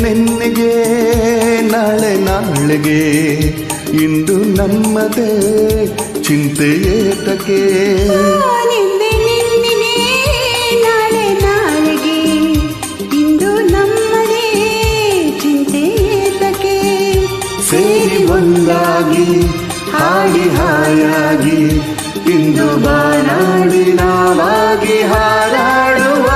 ನೆನ್ನೆಗೆ ನಾಳೆ ನಾಳೆಗೆ ಇಂದು ನಮ್ಮದೇ ಚಿಂತೆ ಏತಕ್ಕೆ ನಾಳೆ ನಾಳೆಗೆ ಇಂದು ನಮ್ಮದೇ ಚಿಂತೆ ಏತಕ್ಕೆ ಸೇರಿ ಒಂದಾಗಿ ಹಾಡಿ ಹಾಯಾಗಿ ಇಂದು ಬಾನಾಡಿ ನಾವಾಗಿ ಹಾರಾಡುವ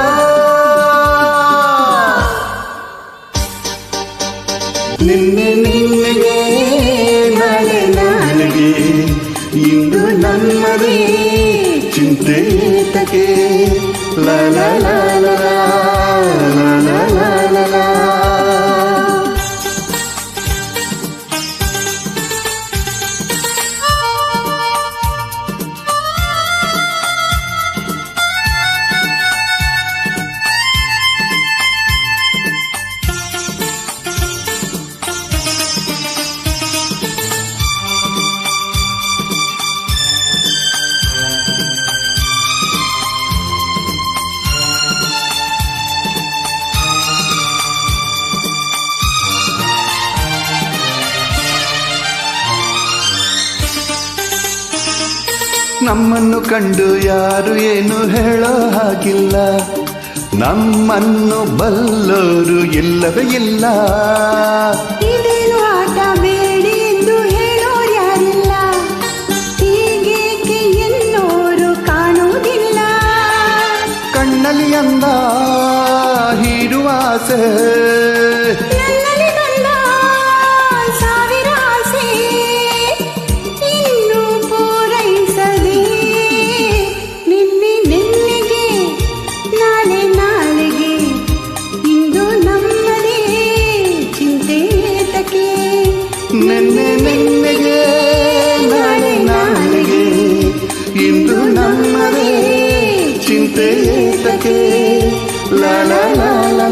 ನಿನ್ನೆಗೆ ನಾಳೆ ನಾಳೆಗೆ ಇಂದು ನಮ್ಮದೇ ಚಿಂತೆ ಏತಕ್ಕೆ ಲಾ ಲಾ ಲಾ ಲಾ ಲಾ ಲಾ ಲಾ ಲಾ. ನಮ್ಮನ್ನು ಕಂಡು ಯಾರು ಏನು ಹೇಳೋ ಹಾಗಿಲ್ಲ, ನಮ್ಮನ್ನು ಬಲ್ಲೋರು ಇಲ್ಲವೇ ಇಲ್ಲ. ಇದೇನು ಆಟ ಬೇಡಿ ಎಂದು ಹೇಳೋರು ಯಾರಿಲ್ಲ, ಹೀಗೇಕೆ ಎನ್ನೋರು ಕಾಣುವುದಿಲ್ಲ. ಕಣ್ಣಲ್ಲಿ ಅಂದ ಹೀರುವ ಆಸೆ, ನನ್ನಲ್ಲಿ ಬಂದ ಸಾವಿರ ಆಸೆ, ಇನ್ನು ಪೂರೈಸದೆ ನೆನ್ನೆಗೆ ನಾಳೆ ನಾಳೆಗೆ ಇಂದು ನಮ್ಮದೇ ಚಿಂತೆ ಏತಕ್ಕೆ. ನೆನ್ನೆಗೆ ನಾಳೆ ನಾಳೆಗೆ ಇಂದು ನಮ್ಮದೇ ಚಿಂತೆ ಏತಕ್ಕೆ ಲಾ ಲಾ ಲಾ ಲಾ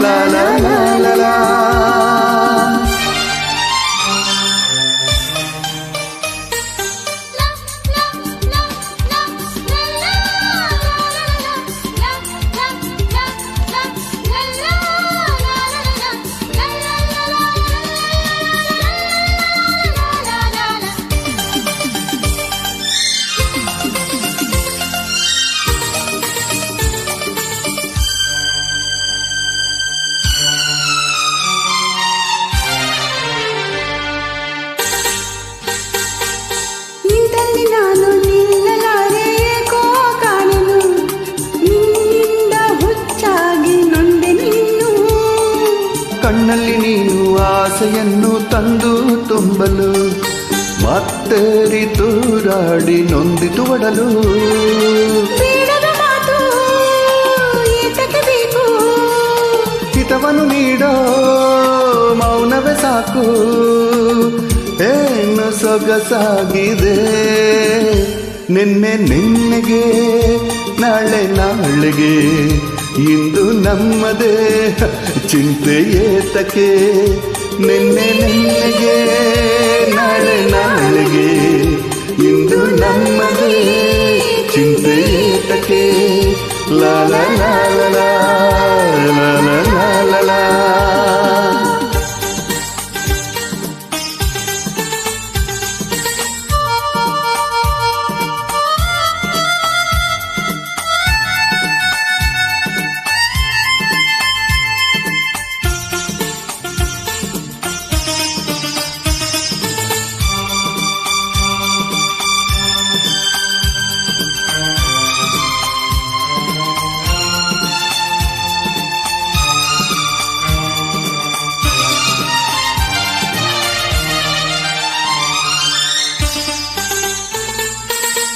ಲಾ ಲಾ ಲಾ ಲಾ ಲಾ. ನಿಂತಲ್ಲಿ ನಾನು ನಿಲ್ಲಲಾರೆ ಏಕೋ ಕಾಣೆನು, ನಿನ್ನಿಂದ ಹುಚ್ಚಾಗಿ ನೊಂದೆ ನಿನ್ನು. ಕಣ್ಣಲ್ಲಿ ನೀನು ಆಸೆಯನ್ನು ತಂದು ತುಂಬಲು ಮತ್ತೆ ತೂರಾಡಿ ನೊಂದಿತು ಒಡಲು. ಬೇಡದ ಮಾತು ಏತಕ್ಕೆ ಬೇಕು, ಹಿತವನ್ನು ನೀಡೋ ಮೌನವೇ ಸಾಕು. ಏನು ಸೊಗಸಾಗಿದೆ ನೆನ್ನೆಗೆ ನಾಳೆ ನಾಳೆಗೆ ಇಂದು ನಮ್ಮದೇ ಚಿಂತೆ ಏತಕ್ಕೆ. ನೆನ್ನೆಗೆ ನಾಳೆ ನಾಳೆಗೆ ಇಂದು ನಮ್ಮದೇ ಚಿಂತೆ ಏತಕ್ಕೆ ಲಾ ಲಾ ಲಾ ಲಾ ಲಾ ಲಾ ಲಾ ಲಾ ಲಾ.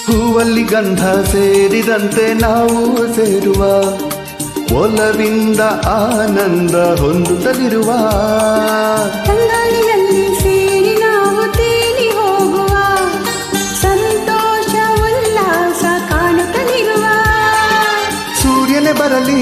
ಹೂವಲ್ಲಿ ಗಂಧ ಸೇರಿದಂತೆ ನಾವು ಸೇರುವ, ಒಲವಿಂದ ಆನಂದ ಹೊಂದುತ್ತಲಿರುವ. ತಂಗಾಳಿಯಲ್ಲಿ ಸೇರಿ ನಾವು ತೇಲಿ ಹೋಗುವ, ಸಂತೋಷ ಉಲ್ಲಾಸ ಕಾಣುತ್ತಲಿರುವ. ಸೂರ್ಯನೇ ಬರಲಿ